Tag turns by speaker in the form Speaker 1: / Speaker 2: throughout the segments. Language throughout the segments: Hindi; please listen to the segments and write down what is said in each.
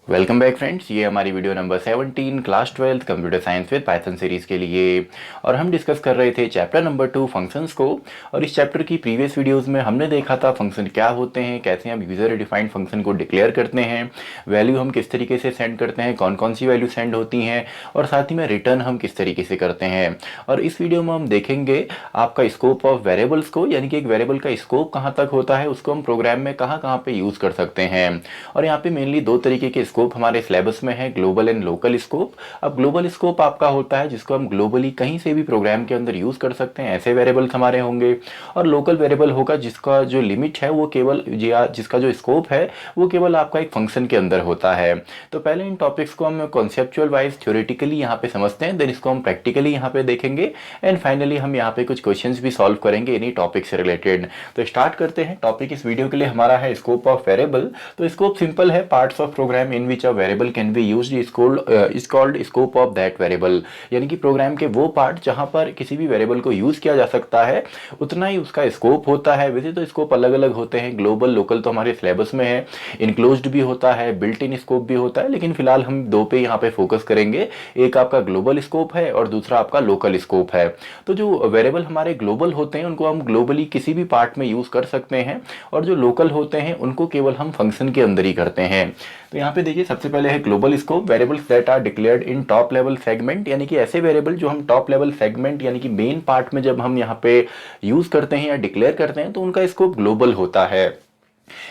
Speaker 1: वेलकम बैक फ्रेंड्स, ये हमारी video number 17 class 12 computer science with Python series के लिए। और हम डिस्कस कर रहे थे चैप्टर नंबर 2 फंक्शंस को। और इस चैप्टर की प्रीवियस वीडियोस में हमने देखा था फंक्शन क्या होते हैं, कैसे हम यूज़र डिफाइंड फंक्शन को डिक्लेयर करते हैं, वैल्यू हम किस तरीके से सेंड करते हैं, कौन कौन सी वैल्यू सेंड होती हैं, और साथ ही में रिटर्न हम किस तरीके से करते हैं। और इस वीडियो में हम देखेंगे आपका स्कोप ऑफ वेरिएबल्स को, यानी कि एक वेरिएबल का स्कोप कहाँ तक होता है, उसको हम प्रोग्राम में कहाँ कहाँ पे यूज़ कर सकते हैं। और यहाँ पे मेनली दो तरीके के स्कोप हमारे सिलेबस में है, ग्लोबल एंड लोकल स्कोप। अब ग्लोबल स्कोप आपका होता है जिसको हम ग्लोबली कहीं से भी प्रोग्राम के अंदर यूज कर सकते हैं, ऐसे वेरिएबल्स हमारे होंगे। और लोकल वेरिएबल होगा जिसका जो लिमिट है वो केवल जिसका जो स्कोप है वो केवल आपका एक फंक्शन के अंदर होता है। तो पहले इन टॉपिक्स को हम कॉन्सेप्चुअल वाइज थ्योरेटिकली यहाँ पे समझते हैं, देन इसको हम प्रैक्टिकली यहाँ पे देखेंगे एंड फाइनली हम यहाँ पे कुछ क्वेश्चंस भी सॉल्व करेंगे इन्हीं टॉपिक से रिलेटेड। तो स्टार्ट करते हैं। टॉपिक इस वीडियो के लिए हमारा है स्कोप ऑफ वेरिएबल। तो स्कोप सिंपल है, parts of program in which a variable can be used is called scope of that variable. यानी कि प्रोग्राम के वो पार्ट जहां पर किसी भी वेरिएबल को यूज किया जा सकता है उतना ही उसका स्कोप होता है। वैसे तो स्कोप अलग अलग होते हैं, ग्लोबल लोकल तो हमारे सिलेबस में है, इनक्लोज्ड भी होता है, बिल्ट इन स्कोप भी होता है, लेकिन फिलहाल हम दो पे यहाँ पे फोकस करेंगे। एक आपका ग्लोबल स्कोप है और दूसरा आपका लोकल स्कोप है। तो जो वेरिएबल हमारे ग्लोबल होते हैं उनको हम ग्लोबली किसी भी पार्ट में यूज कर सकते हैं, और जो लोकल होते हैं उनको केवल हम फंक्शन के अंदर ही करते हैं। तो यहाँ पे देखिए सबसे पहले है global scope, variables that are declared in top level segment. यानी कि ऐसे वेरिएबल जो हम टॉप लेवल सेगमेंट यानी कि मेन पार्ट में जब हम यहाँ पे यूज करते हैं या डिक्लेयर करते हैं तो उनका स्कोप ग्लोबल होता है।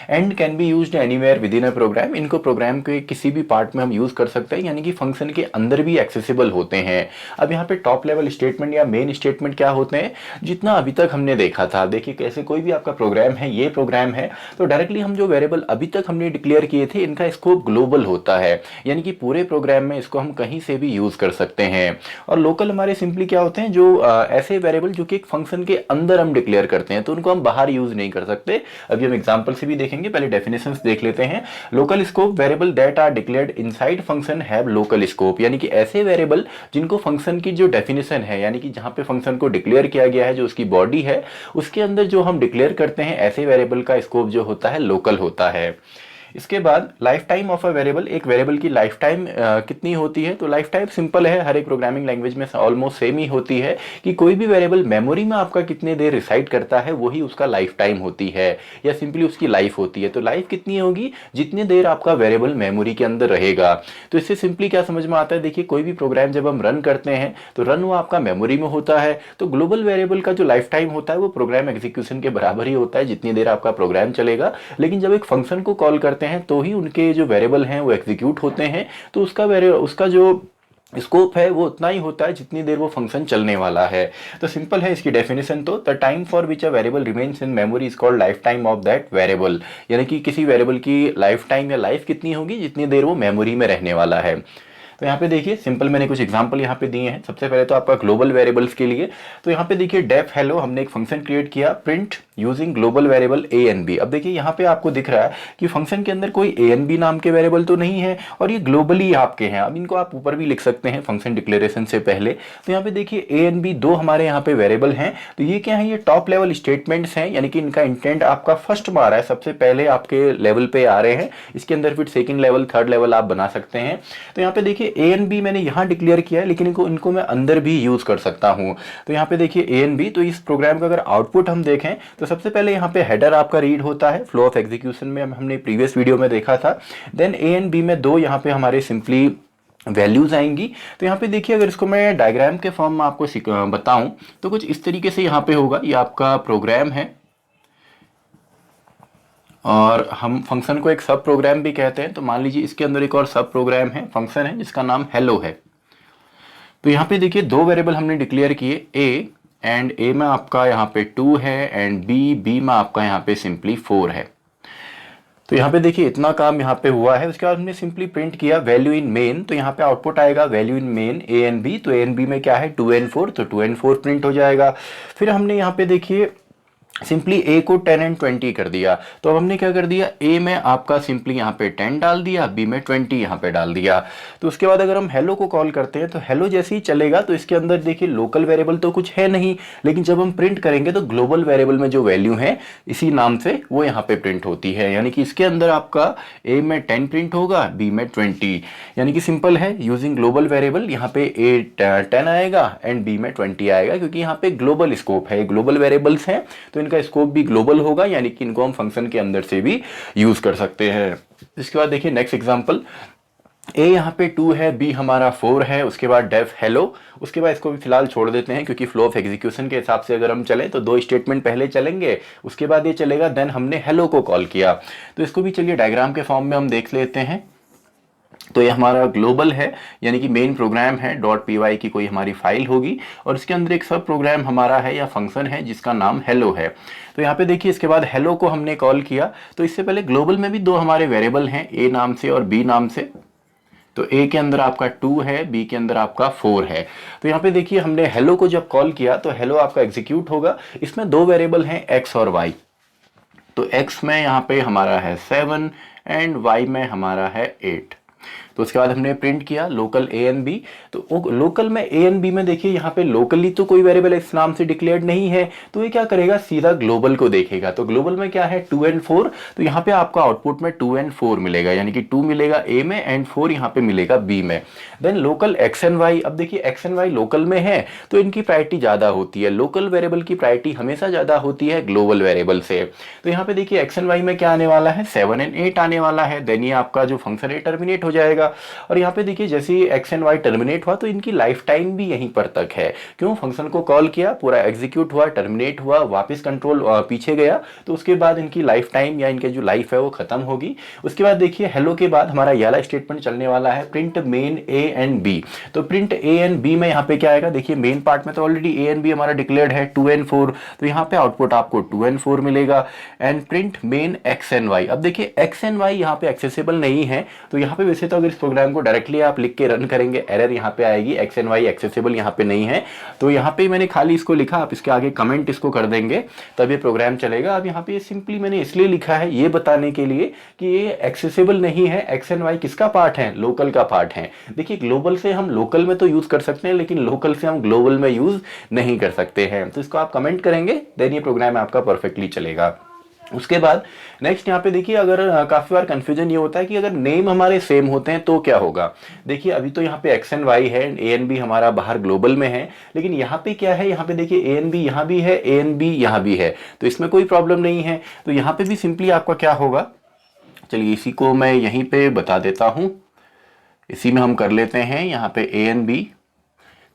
Speaker 1: And can be used anywhere within a program. इनको प्रोग्राम के किसी भी पार्ट में हम यूज कर सकते हैं, यानी कि फंक्शन के अंदर भी एक्सेसिबल होते हैं। अब यहाँ पे टॉप लेवल स्टेटमेंट या मेन स्टेटमेंट क्या होते हैं, जितना अभी तक हमने देखा था, देखिए कैसे कोई भी आपका प्रोग्राम है, ये प्रोग्राम है, तो डायरेक्टली हम जो वेरिएबल अभी तक हमने डिक्लेयर किए थे इनका स्कोप ग्लोबल होता है, यानी कि पूरे प्रोग्राम में इसको हम कहीं से भी यूज कर सकते हैं। और लोकल हमारे सिंपली क्या होते हैं, जो ऐसे वेरिएबल जो कि एक फंक्शन के अंदर हम डिक्लेयर करते हैं, तो उनको हम बाहर यूज नहीं कर सकते। अभी हम एग्जांपल से भी देखेंगे, पहले डेफिनेशंस देख लेते हैं। Local scope, variable that are declared inside function have local scope. यानी कि ऐसे वेरिएबल जिनको फंक्शन की जो डेफिनेशन है, यानी कि जहां पे फंक्शन को डिक्लेयर किया गया है, जो उसकी बॉडी है उसके अंदर जो हम डिक्लेयर करते हैं, ऐसे वेरिएबल का स्कोप जो होता है लोकल होता है। इसके बाद life time of a variable, एक वेरिएबल की लाइफ टाइम कितनी होती है, तो लाइफ टाइम सिंपल है, हर एक प्रोग्रामिंग लैंग्वेज में ऑलमोस्ट सेम ही होती है कि कोई भी वेरिएबल मेमोरी में आपका कितने देर रिसाइड करता है वही उसका लाइफ टाइम होती है, या सिंपली उसकी लाइफ होती है। तो लाइफ कितनी होगी, जितनी देर आपका वेरिएबल मेमोरी के अंदर रहेगा। तो इससे सिंपली क्या समझ में आता है, देखिए कोई भी प्रोग्राम जब हम रन करते हैं तो रन वो आपका मेमोरी में होता है, तो ग्लोबल वेरिएबल का जो लाइफ टाइम होता है वो प्रोग्राम एग्जीक्यूशन के बराबर ही होता है, जितनी देर आपका प्रोग्राम चलेगा। लेकिन जब एक फंक्शन को कॉल करते हैं तो ही उनके जो वेरिएबल हैं वो एग्जीक्यूट होते हैं, तो उसका जो स्कोप है वो उतना ही होता है जितनी देर वो फंक्शन चलने वाला है। तो सिंपल है इसकी डेफिनेशन, तो the time for which a variable remains in memory is called life time of that variable. यानी कि किसी वेरिएबल की लाइफ टाइम या लाइफ कितनी होगी, जितनी देर वो मेमोरी में रहने वाला है। तो यहाँ पे देखिए सिंपल मैंने कुछ एग्जांपल यहाँ पे दिए हैं। सबसे पहले तो आपका ग्लोबल वेरिएबल्स के लिए, तो यहाँ पे देखिए डेफ हेलो, हमने एक फंक्शन क्रिएट किया print using global variable a and b. अब देखिए यहाँ पे आपको दिख रहा है कि फंक्शन के अंदर कोई ए एंड बी नाम के वेरिएबल तो नहीं है, और ये ग्लोबली आपके हैं। अब इनको आप ऊपर भी लिख सकते हैं फंक्शन डिक्लेरेशन से पहले। तो यहाँ पे देखिए ए एंड बी दो हमारे यहाँ पे वेरिएबल हैं, तो ये क्या है, ये टॉप लेवल स्टेटमेंट्स हैं, यानी कि इनका इंटेंट आपका फर्स्ट में आ रहा है, सबसे पहले आपके लेवल पे आ रहे हैं। इसके अंदर फिर सेकंड लेवल, थर्ड लेवल आप बना सकते हैं। तो यहाँ पे देखिए ए एंड बी मैंने यहाँ डिक्लेयर किया है, लेकिन इनको मैं अंदर भी यूज कर सकता हूँ। तो यहाँ पे देखिए ए एंड बी, तो इस प्रोग्राम का अगर आउटपुट हम देखें तो सबसे पहले यहाँ पे हेडर आपका रीड होता है, फ्लो ऑफ एग्जीक्यूशन में हमने प्रीवियस वीडियो में देखा था। देन ए एंड बी में दो यहाँ पे हमारे सिंपली वैल्यूज आएंगी। तो यहाँ पे देखिए अगर इसको मैं डायग्राम के फॉर्म में आपको बताऊं तो कुछ इस तरीके से यहाँ पे होगा। ये आपका प्रोग्राम है और हम फंक्शन को एक सब प्रोग्राम भी कहते हैं। तो मान लीजिए इसके अंदर एक और सब प्रोग्राम है, फंक्शन है जिसका नाम हेलो है। तो यहाँ पे देखिए दो वेरिएबल हमने डिक्लेयर किए, ए एंड ए में आपका यहाँ पे 2 है एंड बी में आपका यहाँ पे सिंपली 4 है। तो यहाँ पे देखिए इतना काम यहाँ पे हुआ है। उसके बाद हमने सिंपली प्रिंट किया वैल्यू इन मेन, तो यहाँ पे आउटपुट आएगा value in main a and b. तो ए एंड बी में क्या है 2 एंड 4, तो 2 एंड 4 प्रिंट हो जाएगा। फिर हमने यहाँ पे देखिए सिंपली ए को 10 एंड 20 कर दिया। तो अब हमने क्या कर दिया, ए में आपका सिंपली यहाँ पे 10 डाल दिया, बी में 20 यहाँ पे डाल दिया। तो उसके बाद अगर हम हेलो को कॉल करते हैं तो हेलो जैसे ही चलेगा तो इसके अंदर देखिए लोकल वेरिएबल तो कुछ है नहीं, लेकिन जब हम प्रिंट करेंगे तो ग्लोबल वेरिएबल में जो वैल्यू है इसी नाम से वो यहाँ पे प्रिंट होती है। यानी कि इसके अंदर आपका ए में 10 प्रिंट होगा, बी में 20। यानी कि सिंपल है, यूजिंग ग्लोबल वेरिएबल यहाँ पे ए 10 आएगा एंड बी में 20 आएगा, क्योंकि यहाँ पे ग्लोबल स्कोप है, ग्लोबल वेरिएबल्स हैं तो इनका स्कोप भी ग्लोबल होगा, यानी कि इनको हम फंक्शन के अंदर से भी यूज कर सकते हैं। इसके बाद देखिए नेक्स्ट एग्जांपल, ए यहाँ पे 2 है, बी हमारा 4 है, उसके बाद डेफ हेलो। उसके बाद इसको भी फिलहाल छोड़ देते हैं क्योंकि फ्लो ऑफ एग्जीक्यूशन के हिसाब से अगर हम चलें तो 2 स्टेटमेंट पहले चलेंगे, उसके बाद ये चलेगा, देन हमने हेलो को कॉल किया। तो इसको भी चलिए डायग्राम के फॉर्म में हम देख लेते हैं। तो ये हमारा ग्लोबल है, यानी कि मेन प्रोग्राम है, .py की कोई हमारी फाइल होगी और इसके अंदर एक सब प्रोग्राम हमारा है या फंक्शन है जिसका नाम हेलो है। तो यहाँ पे देखिए इसके बाद हेलो को हमने कॉल किया। तो इससे पहले ग्लोबल में भी 2 हमारे वेरिएबल हैं, ए नाम से और बी नाम से। तो ए के अंदर आपका 2 है, बी के अंदर आपका 4 है। तो यहाँ पे देखिए हमने हेलो को जब कॉल किया तो हेलो आपका एग्जीक्यूट होगा। इसमें 2 वेरिएबल हैं, एक्स और वाई। तो एक्स में यहाँ पे हमारा है 7 एंड वाई में हमारा है 8। तो उसके बाद हमने प्रिंट किया लोकल ए एंड बी। तो लोकल में ए एंड बी में देखिए यहाँ पे लोकली तो कोई वेरिएबल इस नाम से डिक्लेयर्ड नहीं है, तो ये क्या करेगा, सीधा ग्लोबल को देखेगा। तो ग्लोबल में क्या है, 2 एंड 4। तो यहाँ पे आपका आउटपुट में 2 एंड 4 मिलेगा, यानी कि 2 मिलेगा ए में एंड 4 यहाँ पे मिलेगा बी में। Then local x and y, अब देखिए एक्स एंड वाई लोकल में है तो इनकी प्रायोरिटी ज्यादा होती है, लोकल वेरिएबल की प्रायोरिटी हमेशा ज्यादा होती है ग्लोबल वेरिएबल से। तो यहाँ पे देखिए एक्स एंड वाई में क्या आने वाला है, 7 एंड 8 आने वाला है। देन ये आपका जो फंक्शन है टर्मिनेट हो जाएगा। और यहाँ पे देखिए जैसे ही एक्स एंड वाई टर्मिनेट हुआ तो इनकी लाइफ टाइम भी यहीं पर तक है। क्यों, फंक्शन को कॉल किया, पूरा एग्जीक्यूट हुआ, टर्मिनेट हुआ, वापस कंट्रोल पीछे गया, तो उसके बाद इनकी लाइफ टाइम या इनके जो लाइफ है वो खत्म होगी। उसके बाद देखिए हेलो के बाद हमारा ये वाला स्टेटमेंट चलने वाला है, print main a and b. तो प्रिंट ए एंड बी में यहाँ पे क्या आएगा, देखिए मेन पार्ट में तो ऑलरेडी ए एंड बी हमारा डिक्लेयर्ड है 2 एंड 4, तो यहाँ पे आउटपुट आपको 2 एंड 4 मिलेगा। And print main x and y. अब देखिए एक्स एंड वाई यहाँ पे एक्सेसिबल नहीं है, तो यहाँ पे वैसे तो अगर इस प्रोग्राम को डायरेक्टली आप लिख के रन करेंगे एरर यहाँ पे आएगी, एक्स एंड वाई एक्सेसिबल यहाँ पे नहीं है। तो यहाँ पे मैंने खाली इसको लिखा, आप इसके आगे कमेंट इसको कर देंगे तब ये प्रोग्राम चलेगा। अब यहाँ पे सिंपली मैंने इसलिए लिखा है ये बताने के लिए कि ये एक्सेसिबल नहीं है। एक्स एंड वाई किसका पार्ट है, लोकल का पार्ट है। देखिए ग्लोबल से हम लोकल में तो यूज कर सकते हैं, लेकिन लोकल से हम ग्लोबल में यूज नहीं कर सकते हैं। तो इसको आप कमेंट करेंगे, देन ये प्रोग्राम आपका परफेक्टली चलेगा। उसके बाद नेक्स्ट यहाँ पे देखिए, अगर काफी बार कंफ्यूजन ये होता है कि अगर नेम हमारे सेम होते हैं तो क्या होगा। देखिए अभी तो यहाँ पे एक्स एंड वाई है, ए एंड बी हमारा बाहर ग्लोबल में है, लेकिन यहाँ पे क्या है, यहाँ पे देखिए ए एंड बी यहाँ भी है, ए एंड बी यहाँ भी है, तो इसमें कोई प्रॉब्लम नहीं है। तो यहाँ पे भी सिंपली आपका क्या होगा, चलिए इसी को मैं यहीं पे बता देता हूँ, इसी में हम कर लेते हैं यहाँ पे ए एंड बी।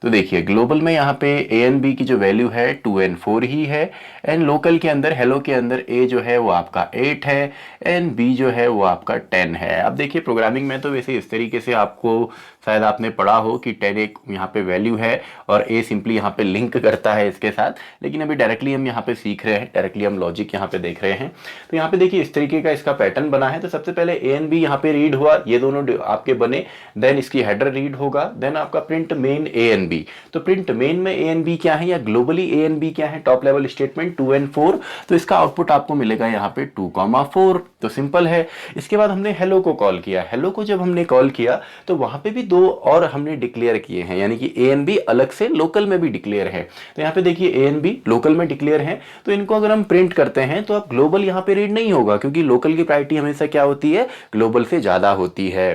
Speaker 1: तो देखिए ग्लोबल में यहाँ पे ए एंड बी की जो वैल्यू है 2 एंड 4 ही है, एंड लोकल के अंदर हेलो के अंदर ए जो है वो आपका 8 है एंड बी जो है वो आपका 10 है। अब देखिए प्रोग्रामिंग में तो वैसे इस तरीके से आपको शायद आपने पढ़ा हो कि 10 एक यहाँ पे वैल्यू है और ए सिंपली यहाँ पे लिंक करता है इसके साथ, लेकिन अभी डायरेक्टली हम यहाँ पे सीख रहे हैं, डायरेक्टली हम लॉजिक यहाँ पे देख रहे हैं। तो यहाँ पे देखिए इस तरीके का इसका पैटर्न बना है। तो सबसे पहले ए एंड बी यहाँ पे रीड हुआ, ये दोनों आपके बने, देन इसकी हेडर रीड होगा, देन आपका print main a and b. तो प्रिंट मेन में ए एंड बी क्या है, या ग्लोबली ए एंड बी क्या है, टॉप लेवल स्टेटमेंट 2 एंड 4। तो इसका आउटपुट आपको मिलेगा यहाँ पे 2,4। तो सिंपल है। इसके बाद हमने हेलो को कॉल किया। हेलो को जब हमने कॉल किया तो वहां पे भी 2 और हमने डिक्लेयर किए हैं, यानी कि ए एंड बी अलग से लोकल में भी डिक्लेयर है। तो यहाँ पे देखिए ए एंड बी लोकल में डिक्लेयर है, तो इनको अगर हम प्रिंट करते हैं तो अब ग्लोबल यहाँ पे रीड नहीं होगा, क्योंकि लोकल की प्रायोरिटी हमेशा क्या होती है, ग्लोबल से ज्यादा होती है।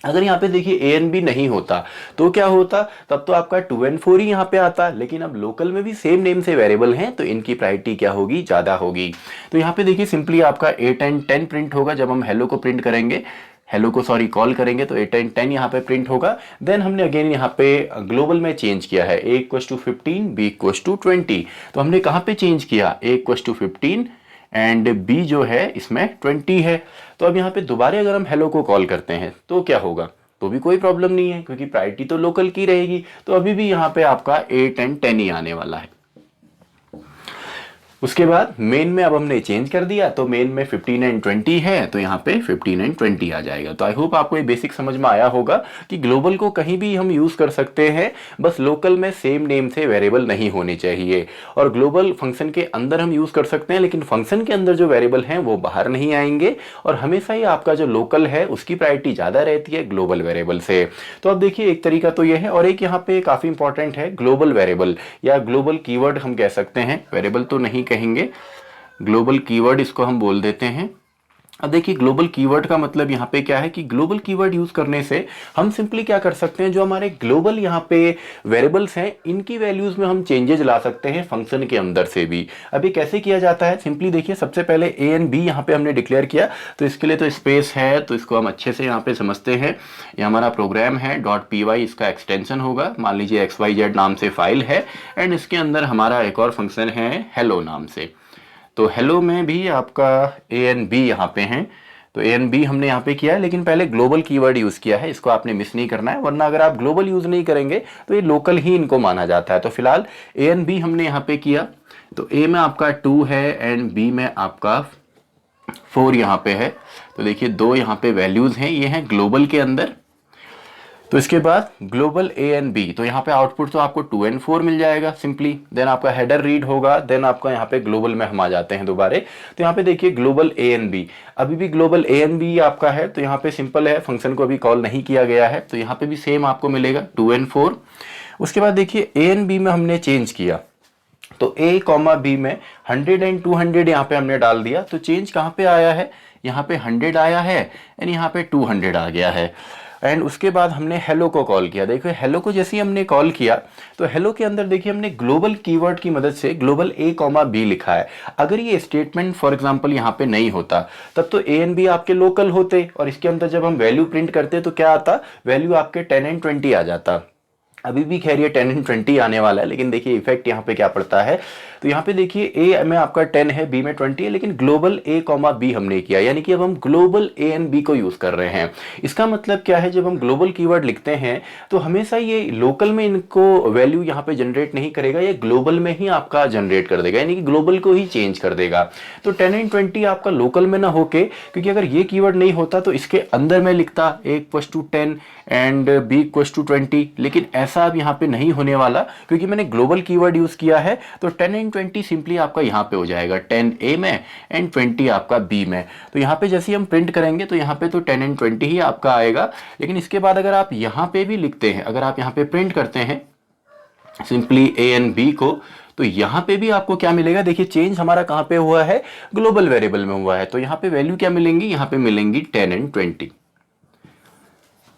Speaker 1: अगर यहाँ पे देखिए ए एंड बी नहीं होता तो क्या होता, तब तो आपका 2 एंड 4 ही यहाँ पे आता, लेकिन अब लोकल में भी सेम नेम से वेरिएबल हैं तो इनकी प्रायोरिटी क्या होगी, ज्यादा होगी। तो यहाँ पे देखिए सिंपली आपका 8 एंड 10 प्रिंट होगा जब हम हेलो को प्रिंट करेंगे, हेलो को सॉरी कॉल करेंगे, तो 8 एंड 10 यहाँ पे प्रिंट होगा। देन हमने अगेन यहाँ पे ग्लोबल में चेंज किया है, a = 15, b = 20। तो हमने कहाँ पे चेंज किया, a = 15 एंड b जो है इसमें 20 है। तो अब यहाँ पे दोबारा अगर हम हेलो को कॉल करते हैं तो क्या होगा, तो भी कोई प्रॉब्लम नहीं है, क्योंकि प्रायोरिटी तो लोकल की रहेगी। तो अभी भी यहाँ पे आपका 8 एंड 10 ही आने वाला है। उसके बाद मेन में अब हमने चेंज कर दिया, तो मेन में 15 एंड 20 है, तो यहाँ पे 15 एंड 20 आ जाएगा। तो आई होप आपको ये बेसिक समझ में आया होगा कि ग्लोबल को कहीं भी हम यूज कर सकते हैं, बस लोकल में सेम नेम से वेरिएबल नहीं होने चाहिए। और ग्लोबल फंक्शन के अंदर हम यूज कर सकते हैं, लेकिन फंक्शन के अंदर जो वेरिएबल हैं वो बाहर नहीं आएंगे, और हमेशा ही आपका जो लोकल है उसकी प्रायोरिटी ज्यादा रहती है ग्लोबल वेरिएबल से। तो अब देखिए एक तरीका तो यह है, और एक यहाँ पे काफी इंपॉर्टेंट है ग्लोबल वेरिएबल या ग्लोबल कीवर्ड हम कह सकते हैं, वेरिएबल तो नहीं कहेंगे, ग्लोबल कीवर्ड इसको हम बोल देते हैं। अब देखिए ग्लोबल कीवर्ड का मतलब यहाँ पे क्या है कि ग्लोबल कीवर्ड यूज करने से हम सिंपली क्या कर सकते हैं, जो हमारे ग्लोबल यहाँ पे वेरिएबल्स हैं इनकी वैल्यूज में हम चेंजेस ला सकते हैं फंक्शन के अंदर से भी। अभी कैसे किया जाता है, सिंपली देखिए, सबसे पहले ए एंड बी यहाँ पे हमने डिक्लेयर किया, तो इसके लिए तो स्पेस है, तो इसको हम अच्छे से यहाँ पे समझते हैं। ये हमारा प्रोग्राम है .py, इसका एक्सटेंशन होगा, मान लीजिए XYZ नाम से फाइल है, एंड इसके अंदर हमारा एक और फंक्शन है हेलो नाम से। तो हेलो में भी आपका ए एंड बी यहाँ पे हैं, तो ए एंड बी हमने यहाँ पे किया है, लेकिन पहले ग्लोबल कीवर्ड यूज किया है, इसको आपने मिस नहीं करना है, वरना अगर आप ग्लोबल यूज नहीं करेंगे तो ये लोकल ही इनको माना जाता है। तो फिलहाल ए एंड बी हमने यहाँ पे किया, तो ए में आपका 2 है एंड बी में आपका 4 यहाँ पे है। तो देखिए 2 यहाँ पे वैल्यूज हैं, ये हैं ग्लोबल के अंदर। तो इसके बाद ग्लोबल ए एंड बी, तो यहाँ पे आउटपुट तो आपको 2 एंड 4 मिल जाएगा सिंपली, देन आपका हेडर रीड होगा, देन आपका यहाँ पे ग्लोबल में हम आ जाते हैं दोबारे। तो यहाँ पे देखिए ग्लोबल ए एंड बी, अभी भी ग्लोबल ए एंड बी आपका है, तो यहाँ पे सिंपल है, फंक्शन को अभी कॉल नहीं किया गया है, तो यहाँ पे भी सेम आपको मिलेगा 2 एंड 4। उसके बाद देखिए ए एंड बी में हमने चेंज किया, तो ए कॉमा बी में 100 एंड 200 यहाँ पे हमने डाल दिया, तो चेंज कहाँ पे आया है, यहाँ पे 100 आया है एंड यहाँ पे 200 आ गया है। एंड उसके बाद हमने हेलो को कॉल किया, देखिए हेलो को जैसे ही हमने कॉल किया, तो हेलो के अंदर देखिए हमने ग्लोबल कीवर्ड की मदद से ग्लोबल ए कॉमा बी लिखा है। अगर ये स्टेटमेंट फॉर एग्जांपल यहाँ पे नहीं होता, तब तो ए एंड बी आपके लोकल होते, और इसके अंदर जब हम वैल्यू प्रिंट करते तो क्या आता, वैल्यू आपके 10 एंड 20 आ जाता। अभी भी खैर ये 10 एंड 20 आने वाला है, लेकिन देखिए इफेक्ट यहाँ पे क्या पड़ता है, तो यहाँ पे देखिए ए में आपका 10 है, बी में 20 है, लेकिन ग्लोबल ए कॉमा बी हमने किया, यानी कि अब हम ग्लोबल ए एंड बी को यूज कर रहे हैं। इसका मतलब क्या है, जब हम ग्लोबल कीवर्ड लिखते हैं तो हमेशा ये लोकल में इनको वैल्यू यहाँ पे जनरेट नहीं करेगा, ये ग्लोबल में ही आपका जनरेट कर देगा, यानी कि ग्लोबल को ही चेंज कर देगा। तो 10 एंड 20 आपका लोकल में ना होके, क्योंकि अगर ये कीवर्ड नहीं होता तो इसके अंदर में लिखता a = 10 एंड b = 20, लेकिन ऐसा अब यहाँ पे नहीं होने वाला, क्योंकि मैंने ग्लोबल कीवर्ड यूज किया है। तो 10 एंड 20 सिंपली आपका यहाँ पे हो जाएगा 10 a में एंड 20 आपका b में। तो यहाँ पे जैसे हम प्रिंट करेंगे तो यहाँ पे तो 10 एंड 20 ही आपका आएगा, लेकिन इसके बाद अगर आप यहाँ पे भी लिखते हैं, अगर आप यहाँ पे प्रिंट करते हैं सिंपली a एंड b को, तो यहाँ पे भी आपको क्या मिलेगा, देखिए चेंज हमारा कहाँ पे हुआ है, ग्लोबल वेरिएबल में हुआ है। तो यहाँ पे वैल्यू क्या मिलेंगी, यहाँ पे मिलेंगी 10 एंड 20।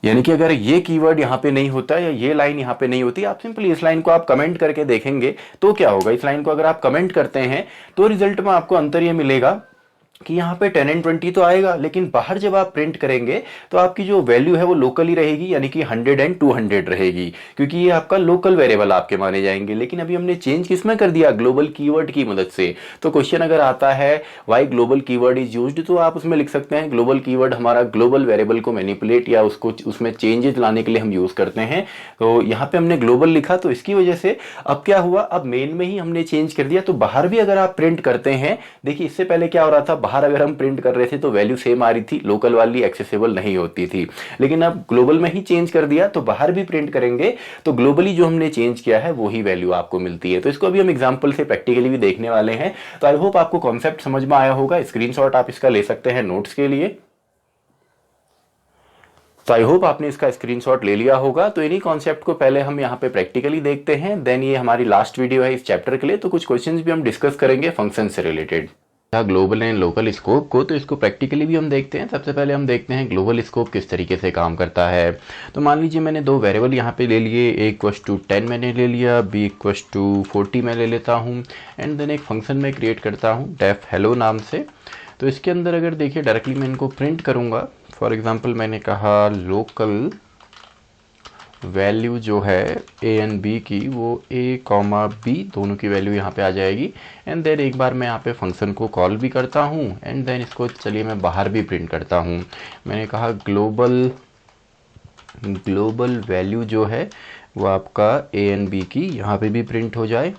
Speaker 1: यानी कि अगर ये कीवर्ड यहाँ पे नहीं होता या ये लाइन यहाँ पे नहीं होती, आप सिंपली इस लाइन को आप कमेंट करके देखेंगे तो क्या होगा, इस लाइन को अगर आप कमेंट करते हैं तो रिजल्ट में आपको अंतर ये मिलेगा कि यहाँ पे 10 एंड 20 तो आएगा, लेकिन बाहर जब आप प्रिंट करेंगे तो आपकी जो वैल्यू है वो लोकल ही रहेगी, यानी कि 100 एंड 200 रहेगी, क्योंकि ये आपका लोकल वेरिएबल आपके माने जाएंगे। लेकिन अभी हमने चेंज किसमें कर दिया, ग्लोबल कीवर्ड की मदद से। तो क्वेश्चन अगर आता है why global keyword is used, तो आप उसमें लिख सकते हैं ग्लोबल कीवर्ड हमारा ग्लोबल वेरिएबल को मैनिपुलेट या उसको उसमें चेंजेस लाने के लिए हम यूज करते हैं। तो यहाँ पे हमने ग्लोबल लिखा, तो इसकी वजह से अब क्या हुआ, अब मेन में ही हमने चेंज कर दिया। तो बाहर भी अगर आप प्रिंट करते हैं, देखिए इससे पहले क्या हो रहा था, बाहर अगर हम प्रिंट कर रहे थे तो वैल्यू सेम आ रही थी, लोकल वाली एक्सेसिबल नहीं होती थी, लेकिन अब ग्लोबल में ही चेंज कर दिया, तो बाहर भी प्रिंट करेंगे तो ग्लोबली जो हमने चेंज किया है वही वैल्यू आपको मिलती है। तो इसको अभी हम एग्जांपल से प्रैक्टिकली भी देखने वाले हैं। तो आई होप आपको कॉन्सेप्ट समझ में आया होगा, स्क्रीनशॉट आप इसका ले सकते हैं नोट्स के लिए। तो आई होप आपने इसका स्क्रीनशॉट ले लिया होगा। तो इन्हीं कॉन्सेप्ट को पहले हम यहाँ पे प्रैक्टिकली देखते हैं, देन ये हमारी लास्ट वीडियो है इस चैप्टर के लिए, तो कुछ क्वेश्चंस भी हम डिस्कस करेंगे फंक्शन से related, global and local scope को। तो इसको प्रैक्टिकली भी हम देखते हैं। सबसे पहले हम देखते हैं ग्लोबल स्कोप किस तरीके से काम करता है। तो मान लीजिए मैंने दो वेरिएबल यहाँ पे ले लिए, a = 10 मैंने ले लिया, b = 40 मैं ले लेता हूँ, एंड देन एक फंक्शन में क्रिएट करता हूँ डेफ हेलो नाम से। तो इसके अंदर अगर देखिए डायरेक्टली मैं इनको प्रिंट करूँगा, फॉर एग्जाम्पल मैंने कहा लोकल वैल्यू जो है a एंड b की, वो a, b दोनों की वैल्यू यहाँ पे आ जाएगी। एंड देन एक बार मैं यहाँ पे फंक्शन को कॉल भी करता हूँ, एंड देन इसको चलिए मैं बाहर भी प्रिंट करता हूँ। मैंने कहा ग्लोबल वैल्यू जो है वो आपका a एंड b की यहाँ पे भी प्रिंट हो जाए।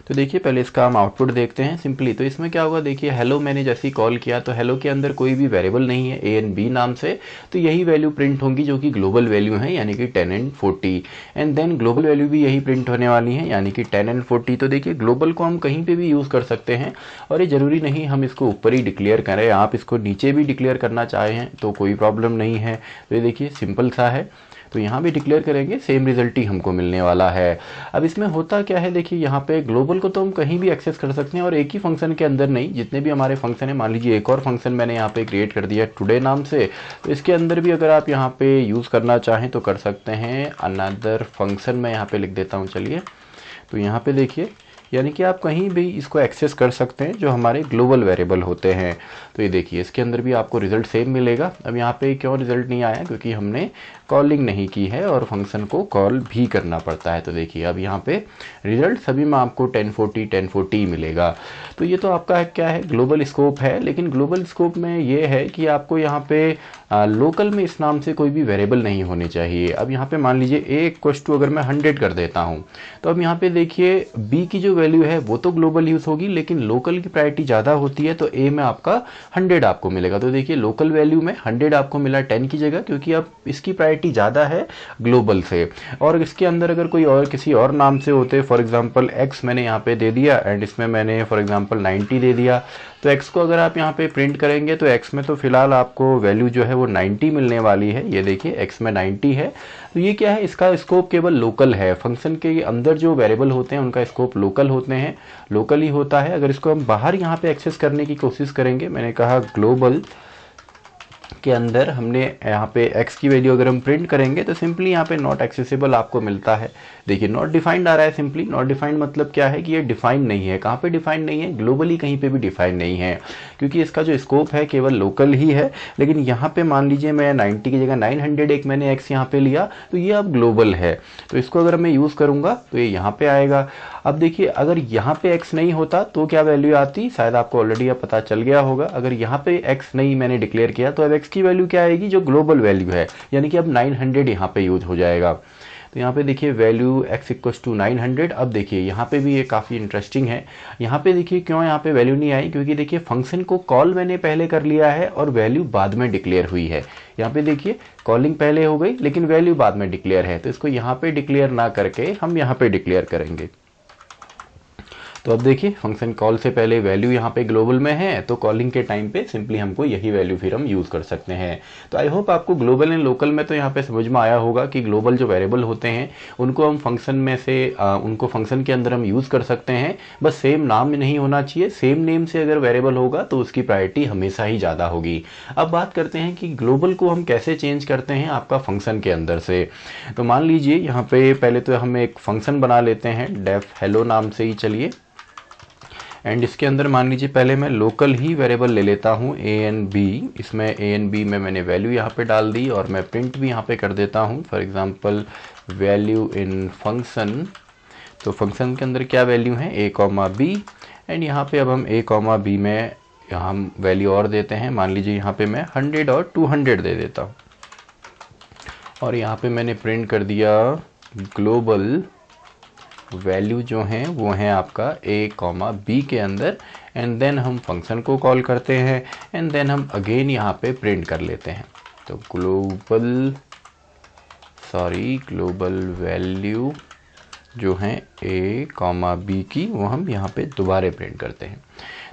Speaker 1: तो देखिए पहले इसका हम आउटपुट देखते हैं सिंपली। तो इसमें क्या होगा, देखिए हेलो मैंने जैसे ही कॉल किया तो हेलो के अंदर कोई भी वेरिएबल नहीं है ए एंड बी नाम से, तो यही वैल्यू प्रिंट होंगी जो कि ग्लोबल वैल्यू है, यानी कि 10 and 40। And then global value भी यही प्रिंट होने वाली है, यानी कि 10 एंड 40। तो देखिए ग्लोबल को हम कहीं पे भी यूज़ कर सकते हैं, और ये ज़रूरी नहीं हम इसको ऊपर ही डिक्लेयर करें, आप इसको नीचे भी डिक्लेयर करना चाहें तो कोई प्रॉब्लम नहीं है। तो ये देखिए सिंपल सा है, तो यहाँ भी डिक्लेयर करेंगे सेम रिजल्ट ही हमको मिलने वाला है। अब इसमें होता क्या है, देखिए यहाँ पे ग्लोबल को तो हम कहीं भी एक्सेस कर सकते हैं, और एक ही फंक्शन के अंदर नहीं, जितने भी हमारे फंक्शन है, मान लीजिए एक और फंक्शन मैंने यहाँ पे क्रिएट कर दिया टुडे नाम से, तो इसके अंदर भी अगर आप यहाँ पे यूज़ करना चाहें तो कर सकते हैं। अनदर फंक्शन मैं यहाँ पे लिख देता हूँ, चलिए। तो यहाँ पे देखिए, यानी कि आप कहीं भी इसको एक्सेस कर सकते हैं जो हमारे ग्लोबल वेरिएबल होते हैं। तो ये देखिए इसके अंदर भी आपको रिजल्ट सेम मिलेगा। अब यहाँ पे क्यों रिजल्ट नहीं आया, क्योंकि हमने कॉलिंग नहीं की है और फंक्शन को कॉल भी करना पड़ता है। तो देखिए अब यहाँ पे रिजल्ट सभी में आपको 1040 मिलेगा। तो ये तो आपका क्या है, ग्लोबल स्कोप है। लेकिन ग्लोबल स्कोप में ये है कि आपको यहाँ पे लोकल में इस नाम से कोई भी वेरिएबल नहीं होने चाहिए। अब यहाँ पे मान लीजिए ए इक्वल्स टू अगर मैं 100 कर देता हूँ, तो अब यहाँ पे देखिए बी की जो वैल्यू है वो तो ग्लोबल यूज़ होगी, लेकिन लोकल की प्रायोरिटी ज़्यादा होती है, तो ए में आपका 100 आपको मिलेगा। तो देखिए लोकल वैल्यू में 100 आपको मिला 10 की जगह, क्योंकि अब इसकी प्रायोरिटी ज़्यादा है ग्लोबल से। और इसके अंदर अगर कोई और किसी और नाम से होते, फॉर एग्जांपल एक्स मैंने यहाँ पे दे दिया एंड इसमें मैंने फॉर एग्जांपल 90 दे दिया, तो एक्स को अगर आप यहाँ पे प्रिंट करेंगे तो एक्स में तो फिलहाल आपको वैल्यू जो है वो 90 मिलने वाली है। ये देखिए एक्स में 90 है। तो ये क्या है, इसका स्कोप केवल लोकल है। फंक्शन के अंदर जो वेरिएबल होते हैं उनका स्कोप लोकल होते हैं, लोकल ही होता है। अगर इसको हम बाहर यहाँ पे एक्सेस करने की कोशिश करेंगे, मैंने कहा ग्लोबल के अंदर हमने यहाँ पे x की वैल्यू अगर हम प्रिंट करेंगे तो सिंपली यहाँ पे नॉट एक्सेसिबल आपको मिलता है। देखिए नॉट डिफाइंड आ रहा है, सिंपली नॉट डिफाइंड मतलब क्या है कि ये डिफाइंड नहीं है। कहाँ पे डिफाइंड नहीं है, ग्लोबली कहीं पे भी डिफाइंड नहीं है, क्योंकि इसका जो स्कोप है केवल लोकल ही है। लेकिन यहाँ पे मान लीजिए मैं 90 की जगह 900 एक मैंने x यहाँ पे लिया, तो ये अब ग्लोबल है। तो इसको अगर मैं यूज़ करूँगा तो ये यहाँ पे आएगा। अब देखिए अगर यहाँ पे x नहीं होता तो क्या वैल्यू आती, शायद आपको ऑलरेडी अब पता चल गया होगा। अगर यहाँ पे x नहीं मैंने डिक्लेयर किया तो अब x की वैल्यू क्या आएगी, जो ग्लोबल वैल्यू है, यानी कि अब 900 यहाँ पे यूज हो जाएगा। तो यहाँ पे देखिए वैल्यू x इक्वल्स टू 900। अब देखिए यहाँ पे भी ये काफ़ी इंटरेस्टिंग है। यहाँ पे देखिए क्यों यहाँ पे वैल्यू नहीं आई, क्योंकि देखिए फंक्शन को कॉल मैंने पहले कर लिया है और वैल्यू बाद में डिक्लेयर हुई है। यहाँ पे देखिए कॉलिंग पहले हो गई लेकिन वैल्यू बाद में डिक्लेयर है, तो इसको यहाँ पे डिक्लेयर ना करके हम यहाँ पे डिक्लेयर करेंगे। तो अब देखिए फंक्शन कॉल से पहले वैल्यू यहाँ पे ग्लोबल में है, तो कॉलिंग के टाइम पे सिंपली हमको यही वैल्यू फिर हम यूज़ कर सकते हैं। तो आई होप आपको ग्लोबल एंड लोकल में तो यहाँ पे समझ में आया होगा कि ग्लोबल जो वेरिएबल होते हैं उनको हम फंक्शन में से उनको फंक्शन के अंदर हम यूज़ कर सकते हैं, बस सेम नाम में नहीं होना चाहिए। सेम नेम से अगर वेरिएबल होगा तो उसकी प्रायोरिटी हमेशा ही ज़्यादा होगी। अब बात करते हैं कि ग्लोबल को हम कैसे चेंज करते हैं आपका फंक्शन के अंदर से। तो मान लीजिए यहाँ पे पहले तो हम एक फंक्शन बना लेते हैं डेफ हेलो नाम से ही, चलिए। एंड इसके अंदर मान लीजिए पहले मैं लोकल ही वेरिएबल ले लेता हूँ ए एंड बी। इसमें ए एंड बी में मैंने वैल्यू यहाँ पे डाल दी और मैं प्रिंट भी यहाँ पे कर देता हूँ, for example value in function. तो फंक्शन के अंदर क्या वैल्यू है, ए कॉमा बी। एंड यहाँ पे अब हम ए कॉमा बी में हम वैल्यू और देते हैं, मान लीजिए यहाँ पे मैं 100 और 200 दे देता हूँ। और यहाँ पे मैंने प्रिंट कर दिया ग्लोबल वैल्यू जो हैं वो हैं आपका ए कॉमा बी के अंदर। एंड देन हम फंक्शन को कॉल करते हैं एंड देन हम अगेन यहाँ पे प्रिंट कर लेते हैं। तो ग्लोबल वैल्यू जो हैं ए कॉमा बी की वो हम यहाँ पे दोबारा प्रिंट करते हैं।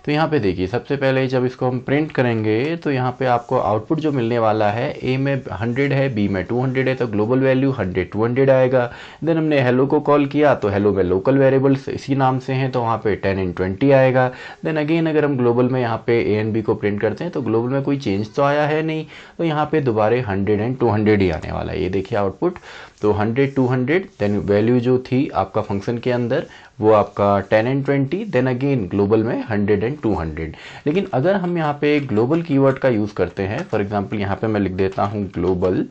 Speaker 1: तो यहाँ पे देखिए सबसे पहले जब इसको हम प्रिंट करेंगे तो यहाँ पे आपको आउटपुट जो मिलने वाला है, ए में 100 है, बी में 200 है, तो ग्लोबल वैल्यू 100 200 आएगा। देन हमने हेलो को कॉल किया तो हेलो में लोकल वेरिएबल्स इसी नाम से हैं तो वहाँ पे 10 एंड 20 आएगा। देन अगेन अगर हम ग्लोबल में यहाँ पे ए एंड बी को प्रिंट करते हैं तो ग्लोबल में कोई चेंज तो आया है नहीं, तो यहाँ पे दोबारा 100 एंड 200 ही आने वाला है। ये देखिए आउटपुट, तो 100 200, देन वैल्यू जो थी आपका फंक्शन के अंदर वो आपका 10 एंड 20, देन अगेन ग्लोबल में 100 एंड 200। लेकिन अगर हम यहाँ पे ग्लोबल कीवर्ड का यूज़ करते हैं, फॉर एग्जांपल यहाँ पे मैं लिख देता हूँ ग्लोबल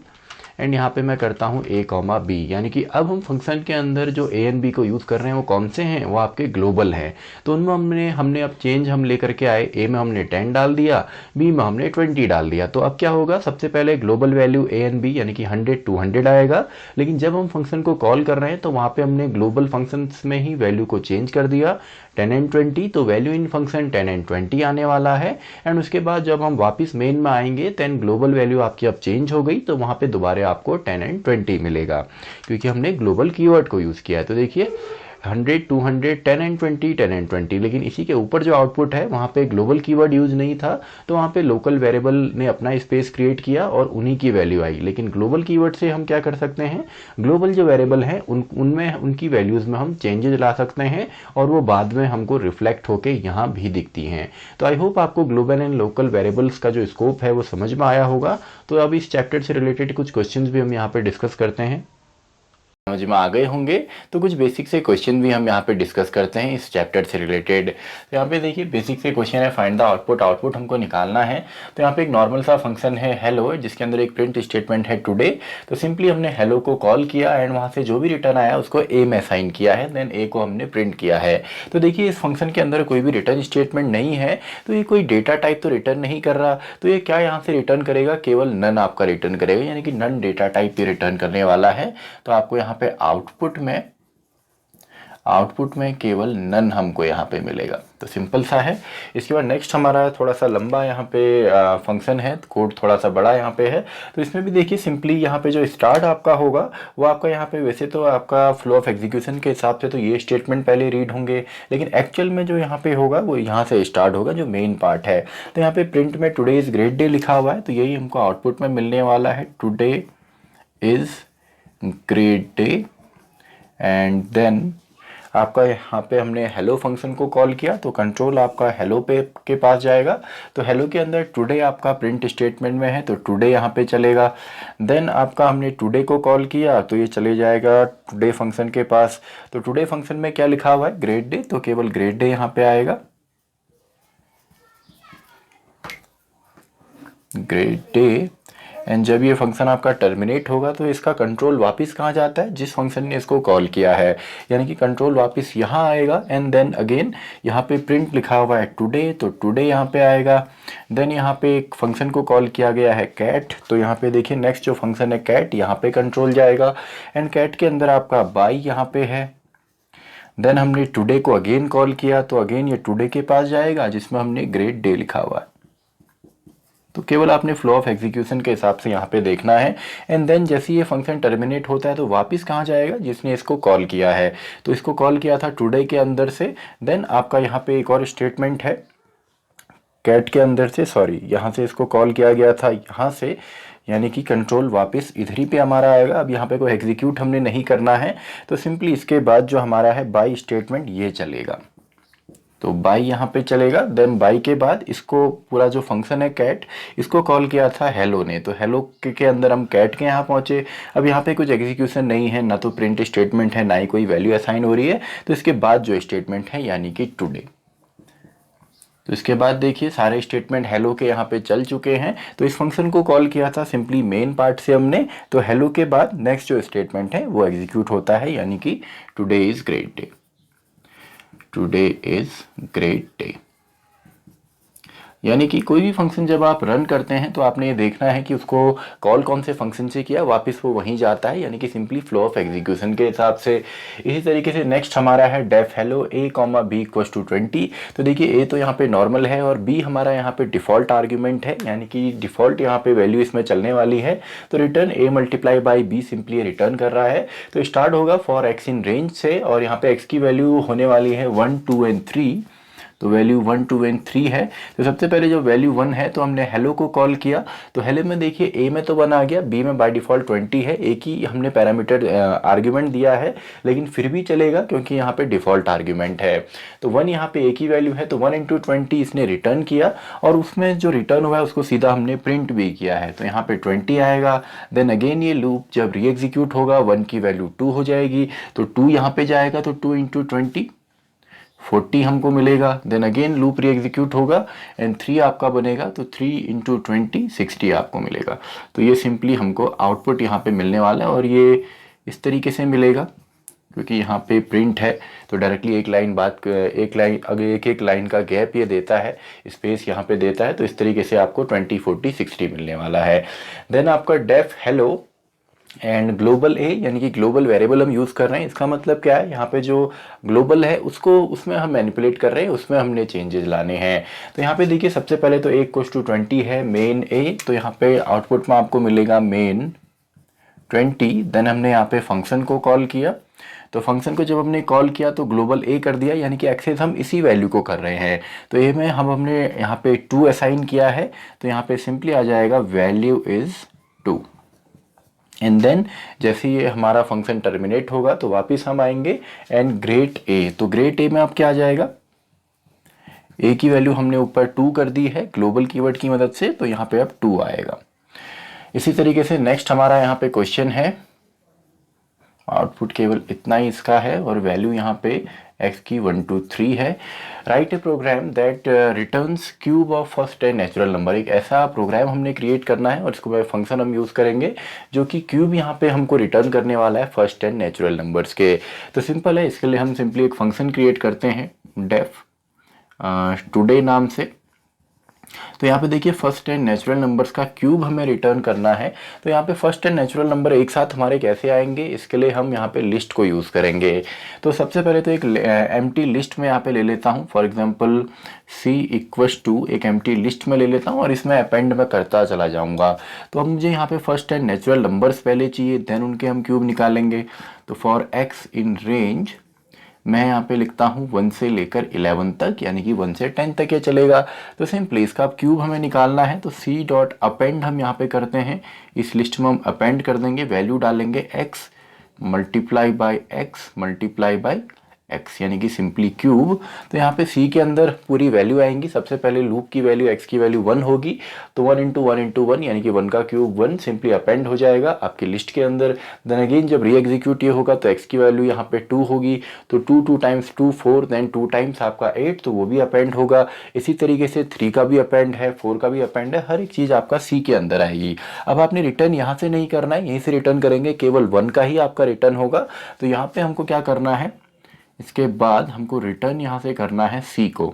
Speaker 1: एंड यहाँ पे मैं करता हूँ a कॉमा बी, यानी कि अब हम फंक्शन के अंदर जो a एंड b को यूज़ कर रहे हैं वो कौन से हैं, वो आपके ग्लोबल हैं। तो उनमें हमने अब चेंज हम लेकर के आए, a में हमने 10 डाल दिया, b में हमने 20 डाल दिया। तो अब क्या होगा, सबसे पहले global value a and b यानी कि 100 200 आएगा, लेकिन जब हम फंक्शन को कॉल कर रहे हैं तो वहाँ पे हमने ग्लोबल फंक्शंस में ही वैल्यू को चेंज कर दिया 10 एंड 20, तो वैल्यू इन फंक्शन 10 एंड 20 आने वाला है। एंड उसके बाद जब हम वापस मेन में आएंगे देन ग्लोबल वैल्यू आपकी अब चेंज हो गई, तो वहाँ पे दोबारा आपको 10 एंड 20 मिलेगा, क्योंकि हमने ग्लोबल कीवर्ड को यूज़ किया है। तो देखिए 100 200 10 एंड 20 10 एंड 20, लेकिन इसी के ऊपर जो आउटपुट है वहाँ पे ग्लोबल कीवर्ड यूज़ नहीं था, तो वहाँ पे लोकल वेरिएबल ने अपना स्पेस क्रिएट किया और उन्हीं की वैल्यू आई। लेकिन ग्लोबल कीवर्ड से हम क्या कर सकते हैं, ग्लोबल जो वेरिएबल हैं उनमें उनकी वैल्यूज़ में हम चेंजेस ला सकते हैं और वो बाद में हमको रिफ्लेक्ट होके यहाँ भी दिखती हैं। तो आई होप आपको ग्लोबल एंड लोकल वेरिएबल्स का जो स्कोप है वो समझ में आया होगा। तो अब इस चैप्टर से रिलेटेड कुछ क्वेश्चंस भी हम यहाँ पे डिस्कस करते हैं, समझ में आ गए होंगे। तो कुछ बेसिक से क्वेश्चन भी हम यहाँ पे डिस्कस करते हैं इस चैप्टर से रिलेटेड। तो यहाँ पे देखिए बेसिक से क्वेश्चन है, फाइंड द आउटपुट, आउटपुट हमको निकालना है। तो यहाँ पे एक नॉर्मल सा फंक्शन है हेलो, जिसके अंदर एक प्रिंट स्टेटमेंट है टुडे। तो सिंपली हमने हेलो को कॉल किया एंड वहाँ से जो भी रिटर्न आया उसको ए में असाइन किया है, देन ए को हमने प्रिंट किया है। तो देखिए इस फंक्शन के अंदर कोई भी रिटर्न स्टेटमेंट नहीं है, तो ये कोई डेटा टाइप तो रिटर्न नहीं कर रहा। तो ये क्या यहाँ से रिटर्न करेगा, केवल नन आपका रिटर्न करेगा, यानी कि नन डेटा टाइप ये रिटर्न करने वाला है। तो आपको यहाँ पे आउटपुट में केवल नन हमको यहाँ पे मिलेगा। तो सिंपल सा है। इसके बाद नेक्स्ट हमारा थोड़ा सा लंबा यहाँ पे फंक्शन है, कोड थोड़ा सा बड़ा यहाँ पे है। तो इसमें भी देखिए सिंपली यहाँ पे जो स्टार्ट आपका होगा वो आपका यहाँ पे, वैसे तो आपका फ्लो ऑफ एग्जीक्यूशन के हिसाब से तो ये स्टेटमेंट पहले रीड होंगे, लेकिन एक्चुअल में जो यहाँ पे होगा वो यहाँ से स्टार्ट होगा, जो मेन पार्ट है। तो यहाँ पे प्रिंट में टुडे इज़ ग्रेट डे लिखा हुआ है, तो यही हमको आउटपुट में मिलने वाला है, today is great day. And then आपका यहाँ पे हमने हेलो फंक्शन को कॉल किया, तो कंट्रोल आपका हेलो पे के पास जाएगा। तो हेलो के अंदर टुडे आपका प्रिंट स्टेटमेंट में है, तो टुडे यहाँ पे चलेगा। देन आपका हमने टुडे को कॉल किया तो ये चले जाएगा टुडे फंक्शन के पास। तो टुडे फंक्शन में क्या लिखा हुआ है, ग्रेट डे, तो केवल ग्रेट डे यहाँ पे आएगा, ग्रेट डे। एंड जब ये फंक्शन आपका टर्मिनेट होगा तो इसका कंट्रोल वापस कहाँ जाता है, जिस फंक्शन ने इसको कॉल किया है, यानी कि कंट्रोल वापस यहाँ आएगा। एंड देन अगेन यहाँ पे प्रिंट लिखा हुआ है टुडे, तो टुडे यहाँ पे आएगा। देन यहाँ पे एक फंक्शन को कॉल किया गया है कैट, तो यहाँ पे देखिए नेक्स्ट जो फंक्शन है कैट, यहाँ पे कंट्रोल जाएगा। एंड कैट के अंदर आपका बाई यहाँ पे है। देन हमने टुडे को अगेन कॉल किया, तो अगेन ये टुडे के पास जाएगा जिसमें हमने ग्रेट डे लिखा हुआ है। तो केवल आपने फ्लो ऑफ एग्जीक्यूशन के हिसाब से यहाँ पे देखना है। एंड देन जैसे ये फंक्शन टर्मिनेट होता है तो वापस कहाँ जाएगा, जिसने इसको कॉल किया है। तो इसको कॉल किया था टुडे के अंदर से। देन आपका यहाँ पे एक और स्टेटमेंट है कैट के अंदर से, सॉरी यहाँ से इसको कॉल किया गया था यहाँ से, यानी कि कंट्रोल वापस इधर ही पे हमारा आएगा। अब यहाँ पे कोई एग्जीक्यूट हमने नहीं करना है, तो सिंपली इसके बाद जो हमारा है बाई स्टेटमेंट ये चलेगा। तो बाई यहाँ पे चलेगा। देन बाई के बाद इसको पूरा जो फंक्शन है कैट, इसको कॉल किया था हेलो ने, तो हेलो के अंदर हम कैट के यहाँ पहुँचे। अब यहाँ पे कुछ एग्जीक्यूशन नहीं है, ना तो प्रिंट स्टेटमेंट है, ना ही कोई वैल्यू असाइन हो रही है। तो इसके बाद जो स्टेटमेंट है यानी कि टुडे, तो इसके बाद देखिए सारे स्टेटमेंट हेलो के यहाँ पे चल चुके हैं। तो इस फंक्शन को कॉल किया था सिंपली मेन पार्ट से हमने, तो हेलो के बाद नेक्स्ट जो स्टेटमेंट है वो एग्जीक्यूट होता है, यानी कि today is great day, today is great day. यानी कि कोई भी फंक्शन जब आप रन करते हैं तो आपने ये देखना है कि उसको कॉल कौन से फंक्शन से किया, वापस वो वहीं जाता है, यानी कि सिंपली फ्लो ऑफ एग्जीक्यूशन के हिसाब से। इसी तरीके से नेक्स्ट हमारा है def hello a comma b equals to 20। तो देखिए ए तो यहाँ पे नॉर्मल है और बी हमारा यहाँ पे डिफ़ॉल्ट आर्ग्यूमेंट है, यानी कि डिफ़ॉल्ट यहाँ पे वैल्यू इसमें चलने वाली है। तो return A multiply by be simply return कर रहा है। तो स्टार्ट होगा फॉर एक्स इन रेंज से, और यहाँ पे एक्स की वैल्यू होने वाली है 1 2 एंड 3। तो वैल्यू 1 2 एंड 3 है। तो सबसे पहले जो वैल्यू 1 है तो हमने हेलो को कॉल किया, तो हेलो में देखिए ए में तो 1 आ गया, बी में बाय डिफ़ॉल्ट 20 है, एक ही हमने पैरामीटर आर्ग्यूमेंट दिया है, लेकिन फिर भी चलेगा क्योंकि यहाँ पे डिफ़ॉल्ट आर्ग्यूमेंट है। तो 1 यहाँ पे एक ही वैल्यू है, तो 1 इंटू 20 इसने रिटर्न किया, और उसमें जो रिटर्न हुआ है उसको सीधा हमने प्रिंट भी किया है, तो यहाँ पे 20 आएगा। देन अगेन ये लूप जब री एग्जीक्यूट होगा 1 की वैल्यू 2 हो जाएगी, तो 2 यहाँ पे जाएगा, तो 2 इंटू 20 40 हमको मिलेगा, देन अगेन लूप री एग्जीक्यूट होगा एंड 3 आपका बनेगा, तो 3 इंटू 20 60 आपको मिलेगा। तो ये सिंपली हमको आउटपुट यहाँ पे मिलने वाला है और ये इस तरीके से मिलेगा, क्योंकि यहाँ पे प्रिंट है तो डायरेक्टली एक लाइन अगर एक लाइन का गैप ये देता है, स्पेस यहाँ पे देता है, तो इस तरीके से आपको 20 40 60 मिलने वाला है। देन आपका डेफ हेलो एंड ग्लोबल ए, यानी कि ग्लोबल वेरिएबल हम यूज़ कर रहे हैं। इसका मतलब क्या है, यहाँ पे जो ग्लोबल है उसको उसमें हम मैनिपुलेट कर रहे हैं, उसमें हमने चेंजेस लाने हैं। तो यहाँ पे देखिए सबसे पहले तो 1:20 है मेन ए, तो यहाँ पे आउटपुट में आपको मिलेगा मेन 20। देन हमने यहाँ पे फंक्शन को कॉल किया, तो फंक्शन को जब हमने कॉल किया तो ग्लोबल ए कर दिया, यानी कि एक्सेस हम इसी वैल्यू को कर रहे हैं। तो ए में हमने यहाँ पे 2 असाइन किया है, तो यहाँ पे सिंपली आ जाएगा वैल्यू इज़ 2। एंड देन जैसे ये हमारा फंक्शन टर्मिनेट होगा तो वापस हम आएंगे एंड ग्रेट ए, तो ग्रेट ए में अब क्या आ जाएगा, ए की वैल्यू हमने ऊपर 2 कर दी है ग्लोबल कीवर्ड की मदद से, तो यहाँ पे अब 2 आएगा। इसी तरीके से नेक्स्ट हमारा यहाँ पे क्वेश्चन है, आउटपुट केवल इतना ही इसका है और वैल्यू यहाँ पे x की 1 2 3 है। Write a program that returns cube of first n natural number, एक ऐसा प्रोग्राम हमने क्रिएट करना है और इसको फंक्शन हम यूज़ करेंगे जो कि क्यूब यहाँ पे हमको रिटर्न करने वाला है फर्स्ट एंड नेचुरल नंबर्स के। तो सिंपल है, इसके लिए हम सिंपली एक फंक्शन क्रिएट करते हैं डेफ टुडे नाम से। तो यहाँ पे देखिए फर्स्ट एंड नेचुरल नंबर्स का क्यूब हमें रिटर्न करना है। तो यहाँ पे फर्स्ट एंड नेचुरल नंबर एक साथ हमारे कैसे आएंगे, इसके लिए हम यहाँ पे लिस्ट को यूज़ करेंगे। तो सबसे पहले तो एक एम्प्टी लिस्ट में यहाँ पे ले लेता हूँ, for example c equals to एक एम्प्टी लिस्ट में ले लेता हूँ और इसमें अपेंड में करता चला जाऊँगा। तो अब मुझे यहाँ पे फर्स्ट एंड नेचुरल नंबर्स पहले चाहिए, देन उनके हम क्यूब निकालेंगे। तो फॉर x इन रेंज मैं यहाँ पे लिखता हूँ 1 से लेकर 11 तक, यानी कि 1 से 10 तक ये चलेगा। तो सिंपली इसका क्यूब हमें निकालना है, तो c डॉट अपेंड हम यहाँ पे करते हैं, इस लिस्ट में हम अपेंड कर देंगे, वैल्यू डालेंगे x मल्टीप्लाई बाय x, यानी कि सिंपली क्यूब। तो यहाँ पे c के अंदर पूरी वैल्यू आएंगी, सबसे पहले लूप की वैल्यू x की वैल्यू 1 होगी, तो 1 इंटू 1 इंटू 1 यानी कि 1 का क्यूब 1 सिंपली अपेंड हो जाएगा आपकी लिस्ट के अंदर। देन अगेन जब री एग्जीक्यूट ये होगा तो x की वैल्यू यहाँ पे 2 होगी, तो 2 टाइम्स 2 4, देन 2 टाइम्स आपका 8, तो वो भी अपेंड होगा। इसी तरीके से 3 का भी अपेंड है, 4 का भी अपेंड है, हर एक चीज़ आपका c के अंदर आएगी। अब आपने रिटर्न यहाँ से नहीं करना है, यहीं से रिटर्न करेंगे, केवल 1 का ही आपका रिटर्न होगा। तो यहाँ पे हमको क्या करना है, इसके बाद हमको रिटर्न यहाँ से करना है c को,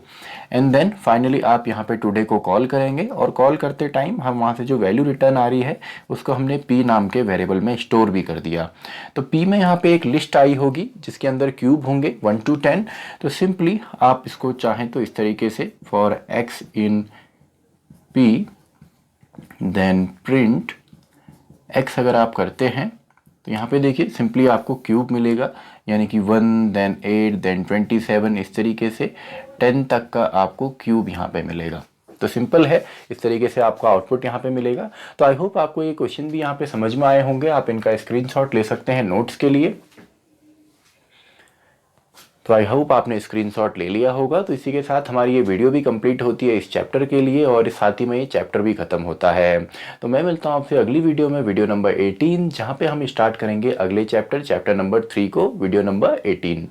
Speaker 1: एंड देन फाइनली आप यहाँ पे टुडे को कॉल करेंगे और कॉल करते टाइम हम वहाँ से जो वैल्यू रिटर्न आ रही है उसको हमने p नाम के वेरिएबल में स्टोर भी कर दिया। तो p में यहाँ पे एक लिस्ट आई होगी जिसके अंदर क्यूब होंगे 1 to 10। तो सिंपली आप इसको चाहें तो इस तरीके से for x in p then print x अगर आप करते हैं तो यहाँ पे देखिए सिंपली आपको क्यूब मिलेगा, यानी कि 1 देन 8 देन 27, इस तरीके से 10 तक का आपको क्यूब यहाँ पे मिलेगा। तो सिंपल है, इस तरीके से आपको आउटपुट यहाँ पे मिलेगा। तो आई होप आपको ये क्वेश्चन भी यहाँ पे समझ में आए होंगे, आप इनका स्क्रीनशॉट ले सकते हैं नोट्स के लिए। तो आई होप आपने स्क्रीनशॉट ले लिया होगा। तो इसी के साथ हमारी ये वीडियो भी कंप्लीट होती है इस चैप्टर के लिए और साथ ही में ये चैप्टर भी खत्म होता है। तो मैं मिलता हूँ आपसे अगली वीडियो में, वीडियो नंबर 18, जहाँ पे हम स्टार्ट करेंगे अगले चैप्टर नंबर 3 को, वीडियो नंबर 18।